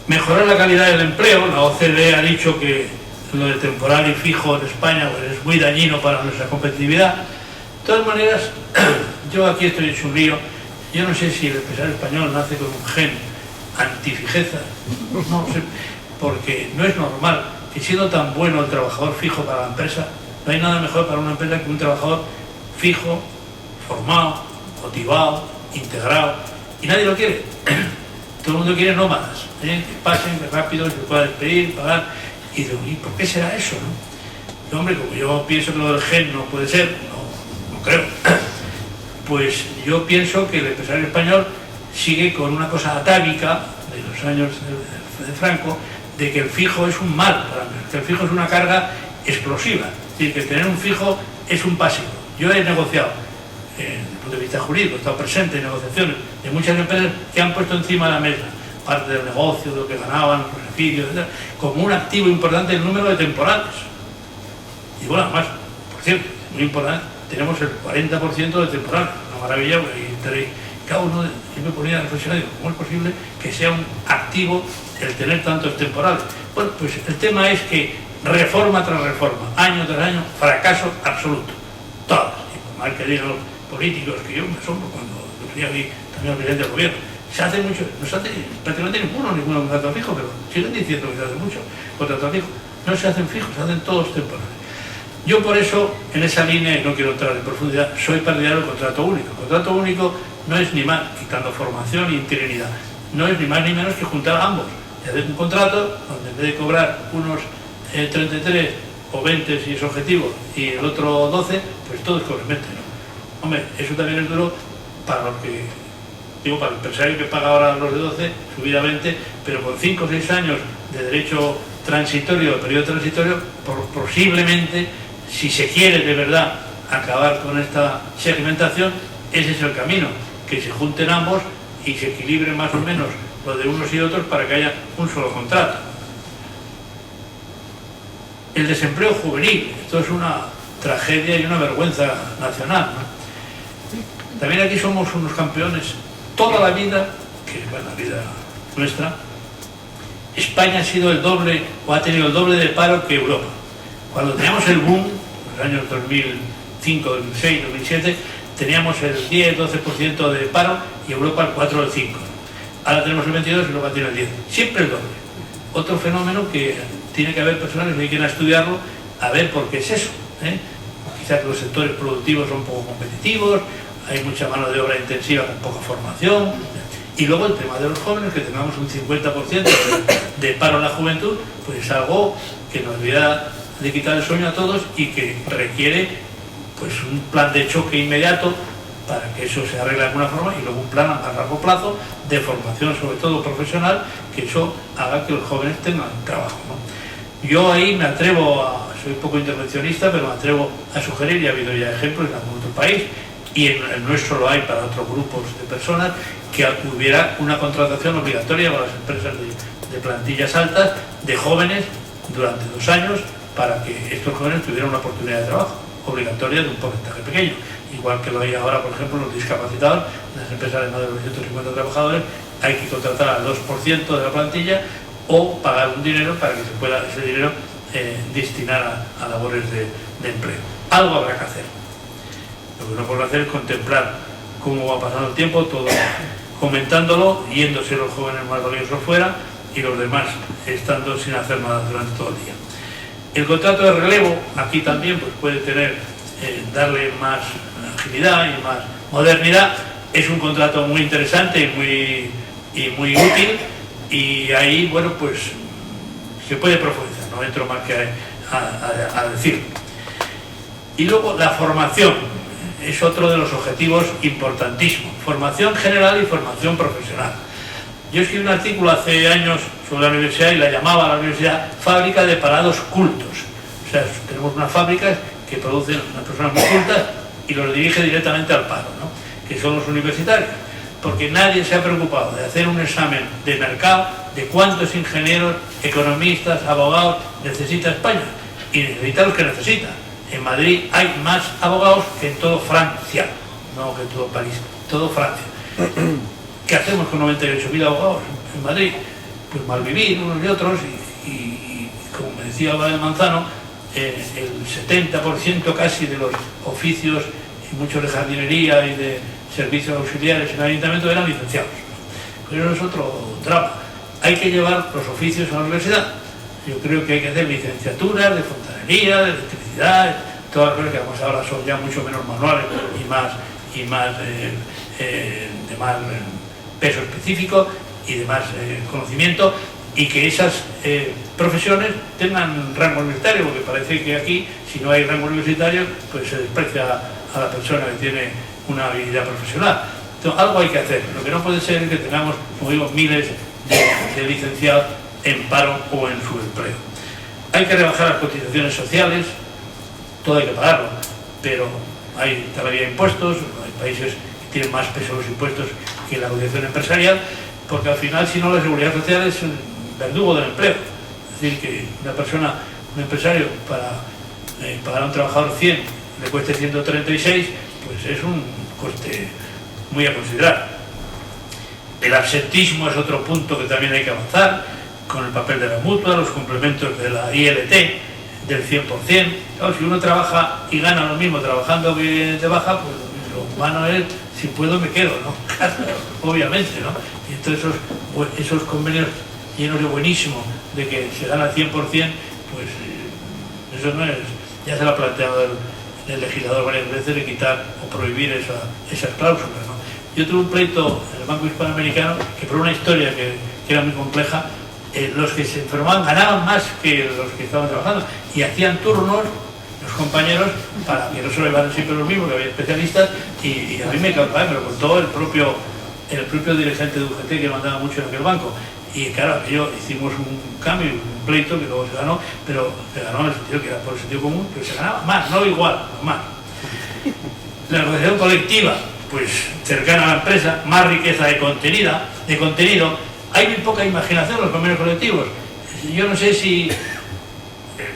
Mejorar la calidad del empleo. La OCDE ha dicho que lo de temporal y fijo en España pues, es muy dañino para nuestra competitividad. De todas maneras, yo aquí estoy hecho un lío. Yo no sé si el empresario español nace con un gen antifijeza, no sé, porque no es normal que siendo tan bueno el trabajador fijo para la empresa, no hay nada mejor para una empresa que un trabajador fijo, formado, motivado, integrado, y nadie lo quiere. Todo el mundo quiere nómadas, que pasen, que rápido, se pueda despedir, pagar. Y digo, ¿y por qué será eso? ¿No? Y hombre, como yo pienso que lo del gen no puede ser, no creo, pues yo pienso que el empresario español sigue con una cosa atávica de los años de Franco, de que el fijo es un mal, que el fijo es una carga explosiva, es decir, que tener un fijo es un pasivo. Yo he negociado, desde el punto de vista jurídico, he estado presente en negociaciones de muchas empresas que han puesto encima de la mesa parte del negocio, de lo que ganaban, los beneficios, etc., como un activo importante el número de temporales. Y bueno, además, por cierto, muy importante, tenemos el 40% de temporales, una maravilla, porque cada uno, yo me ponía a reflexionar y digo, ¿cómo es posible que sea un activo el tener tantos temporales? Bueno, pues el tema es que reforma tras reforma, año tras año, fracaso absoluto. Todas. Y por mal que digan los políticos, que yo me asombro cuando lo vi también al presidente del gobierno, se hace mucho, no se hace prácticamente ningún contrato fijo, pero siguen diciendo que se hace mucho contrato fijo. No se hacen fijos, se hacen todos temporales. Yo por eso, en esa línea, y no quiero entrar en profundidad, soy partidario del contrato único. El contrato único no es ni más, quitando formación y interinidad, no es ni más ni menos que juntar ambos. Y hacer un contrato donde en vez de cobrar unos 33 o 20 si es objetivo y el otro 12, pues todos cobren 20, ¿no? Hombre, eso también es duro para los que, digo, para el empresario que paga ahora los de 12, subir a 20, pero con 5 o 6 años de derecho transitorio, de periodo transitorio, posiblemente, si se quiere de verdad acabar con esta segmentación, ese es el camino, que se junten ambos y se equilibre más o menos lo de unos y otros para que haya un solo contrato. El desempleo juvenil, esto es una tragedia y una vergüenza nacional, ¿no? También aquí somos unos campeones toda la vida, que es la vida nuestra. España ha sido el doble, o ha tenido el doble de paro que Europa. Cuando teníamos el boom, en los años 2005, 2006, 2007, teníamos el 10-12% de paro y Europa el 4 o el 5. Ahora tenemos el 22 y Europa tiene el 10. Siempre el doble. Otro fenómeno que tiene que haber personas que quieran estudiarlo, a ver por qué es eso. Quizás los sectores productivos son poco competitivos, hay mucha mano de obra intensiva con poca formación. Y luego el tema de los jóvenes, que tengamos un 50% de paro en la juventud, pues es algo que nos debería de quitar el sueño a todos y que requiere pues un plan de choque inmediato para que eso se arregle de alguna forma y luego un plan a largo plazo de formación, sobre todo profesional, que eso haga que los jóvenes tengan trabajo, ¿no? Yo ahí me atrevo soy un poco intervencionista, pero me atrevo a sugerir, y ha habido ya ejemplos en algún otro país, y en el nuestro lo hay para otros grupos de personas, que hubiera una contratación obligatoria para las empresas de plantillas altas de jóvenes durante 2 años para que estos jóvenes tuvieran una oportunidad de trabajo obligatoria de un porcentaje pequeño, igual que lo hay ahora, por ejemplo, los discapacitados. En las empresas de más de 250 trabajadores hay que contratar al 2% de la plantilla o pagar un dinero para que se pueda ese dinero destinar a labores de empleo. Algo habrá que hacer. Lo que no podemos hacer es contemplar cómo va pasando el tiempo, todo comentándolo, yéndose los jóvenes más valiosos fuera y los demás estando sin hacer nada durante todo el día. El contrato de relevo aquí también pues, puede tener, darle más agilidad y más modernidad. Es un contrato muy interesante y muy útil, y ahí, bueno, pues se puede profundizar. No entro más que a decir. Y luego la formación es otro de los objetivos importantísimos, formación general y formación profesional. Yo escribí un artículo hace años sobre la universidad y la llamaba a la universidad fábrica de parados cultos. O sea, tenemos unas fábricas que producen unas personas muy cultas y los dirige directamente al paro, ¿no? Que son los universitarios, porque nadie se ha preocupado de hacer un examen de mercado de cuántos ingenieros, economistas, abogados necesita España, y necesita los que necesita. En Madrid hay más abogados que en todo Francia, no que en todo París, todo Francia. ¿Qué hacemos con 98.000 abogados en Madrid? Pues malvivir unos y otros, y como me decía Álvarez Manzano, el 70% casi de los oficios, y muchos de jardinería y de servicios auxiliares en el ayuntamiento eran licenciados. Pero eso es otro drama. Hay que llevar los oficios a la universidad. Yo creo que hay que hacer licenciaturas de fontanería, de electricidad, todas las cosas que vamos ahora son ya mucho menos manuales y más de más peso específico y de más conocimiento, y que esas profesiones tengan rango universitario, porque parece que aquí, si no hay rango universitario, pues se desprecia a la persona que tiene una habilidad profesional. Entonces, algo hay que hacer. Lo que no puede ser es que tengamos, como digo, miles de licenciados en paro o en subempleo. Hay que rebajar las cotizaciones sociales, todo hay que pagarlo, pero hay todavía impuestos, hay países que tienen más peso los impuestos que la cotización empresarial, porque al final, si no, la seguridad social es un verdugo del empleo. Es decir, que una persona, un empresario, para pagar a un trabajador 100 le cueste 136, pues es un coste muy a considerar. El absentismo es otro punto que también hay que avanzar, con el papel de la mutua, los complementos de la ILT del 100%. Claro, si uno trabaja y gana lo mismo trabajando que de baja, pues lo humano es, si puedo me quedo, ¿no? Obviamente, ¿no? Y entonces esos convenios llenos de buenísimo, de que se gana 100%, pues eso no es, ya se lo ha planteado el legislador varias veces, de quitar o prohibir esas cláusulas, ¿no? Yo tuve un pleito en el Banco Hispanoamericano que, por una historia que era muy compleja, los que se enfermaban ganaban más que los que estaban trabajando, y hacían turnos los compañeros para que no se lo llevaran siempre los mismos, que había especialistas, y a mí me contó el propio dirigente de UGT, que mandaba mucho en aquel banco. Y claro, yo hicimos un cambio, un pleito que luego se ganó, pero se ganó en el sentido que era por el sentido común, pero se ganaba más, no igual, no más. La negociación colectiva, pues cercana a la empresa, más riqueza de contenido. Hay muy poca imaginación en los convenios colectivos. Yo no sé si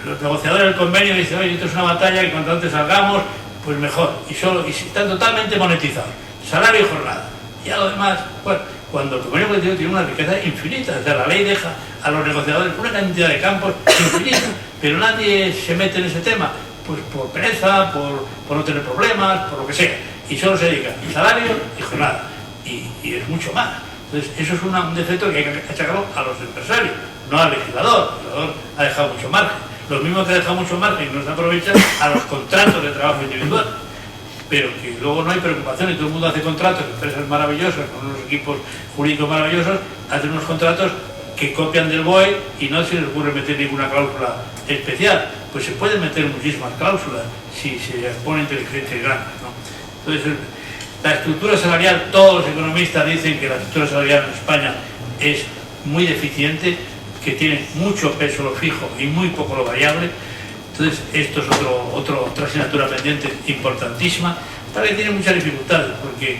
los negociadores del convenio dicen, oye, esto es una batalla que cuanto antes salgamos, pues mejor. Y están totalmente monetizados. Salario y jornada. Y a lo demás, bueno, cuando el convenio colectivo tiene una riqueza infinita. O sea, la ley deja a los negociadores una cantidad de campos infinita, pero nadie se mete en ese tema, pues por pereza, por no tener problemas, por lo que sea. Y solo se dedica a salario y jornada. Y es mucho más. Entonces, eso es un defecto que hay que achacarlo a los empresarios, no al legislador. El legislador ha dejado mucho margen. Lo mismo que ha dejado mucho margen y no se aprovecha a los contratos de trabajo individual. Pero que luego no hay preocupación y todo el mundo hace contratos, empresas maravillosas, con unos equipos jurídicos maravillosos, hacen unos contratos que copian del BOE y no se les ocurre meter ninguna cláusula especial. Pues se pueden meter muchísimas cláusulas si se pone inteligencia y grande, ¿no? Entonces, la estructura salarial, todos los economistas dicen que la estructura salarial en España es muy deficiente, que tiene mucho peso lo fijo y muy poco lo variable. Entonces, esto es otra asignatura pendiente importantísima, para que tiene muchas dificultades, porque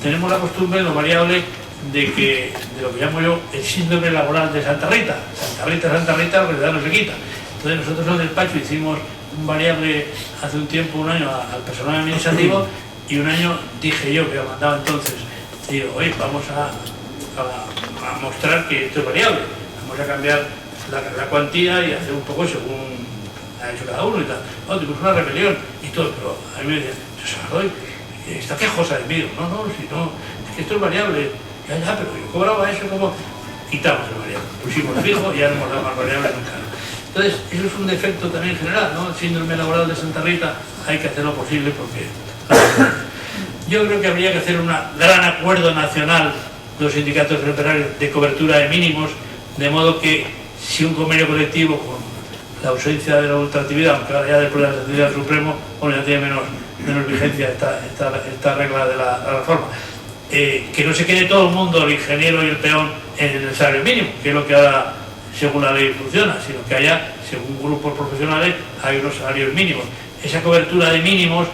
tenemos la costumbre, lo variable, de lo que llamo yo el síndrome laboral de Santa Rita. Santa Rita, lo que se da no se quita. Entonces, nosotros en el despacho hicimos un variable hace un tiempo, un año, al personal administrativo, y un año dije yo, que lo mandaba entonces, digo, oye, vamos a mostrar que esto es variable, vamos a cambiar la cuantía y hacer un poco según ha hecho cada uno y tal. No, tuvimos una rebelión y todo, pero a mí me decían, está quejosa de mí. No, si no, es que esto es variable. Ya, pero yo cobraba eso, como quitamos el variable, pusimos fijo y ya no hemos dado más variable nunca. Entonces, eso es un defecto también general, ¿no? El síndrome laboral de Santa Rita, hay que hacer lo posible porque... Yo creo que habría que hacer un gran acuerdo nacional de los sindicatos empresarios de cobertura de mínimos, de modo que si un convenio colectivo con la ausencia de la ultractividad, aunque ahora ya después de la sentencia del Supremo, bueno, ya tiene menos vigencia esta regla de la reforma. Que no se quede todo el mundo, el ingeniero y el peón, en el salario mínimo, que es lo que ahora, según la ley, funciona, sino que haya, según grupos profesionales, hay unos salarios mínimos. Esa cobertura de mínimos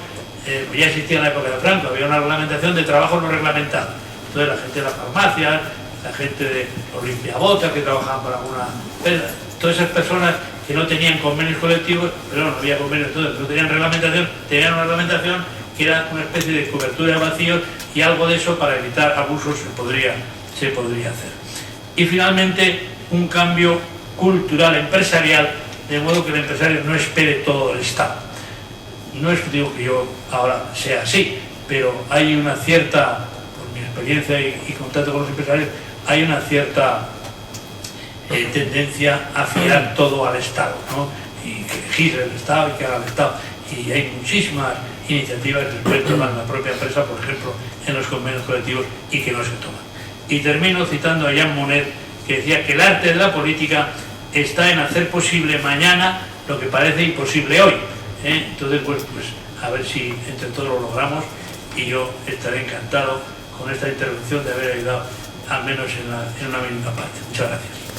ya existía en la época de Franco, había una reglamentación de trabajo no reglamentado. Entonces la gente de las farmacias, la gente de los limpiabotas que trabajaban para alguna empresa, todas esas personas que no tenían convenios colectivos, pero no había convenios, entonces no tenían reglamentación, tenían una reglamentación que era una especie de cobertura de vacíos, y algo de eso, para evitar abusos, se podría hacer. Y finalmente, un cambio cultural empresarial, de modo que el empresario no espere todo el Estado. No es digo que yo ahora sea así, pero hay una cierta, por mi experiencia y contacto con los empresarios, hay una cierta tendencia a fiar todo al Estado, ¿no? Y que exigir el Estado y que haga el Estado. Y hay muchísimas iniciativas respecto a la propia empresa, por ejemplo, en los convenios colectivos, y que no se toman. Y termino citando a Jean Monnet, que decía que el arte de la política está en hacer posible mañana lo que parece imposible hoy. Entonces, pues a ver si entre todos lo logramos, y yo estaré encantado con esta intervención de haber ayudado, al menos en una mínima parte. Muchas gracias.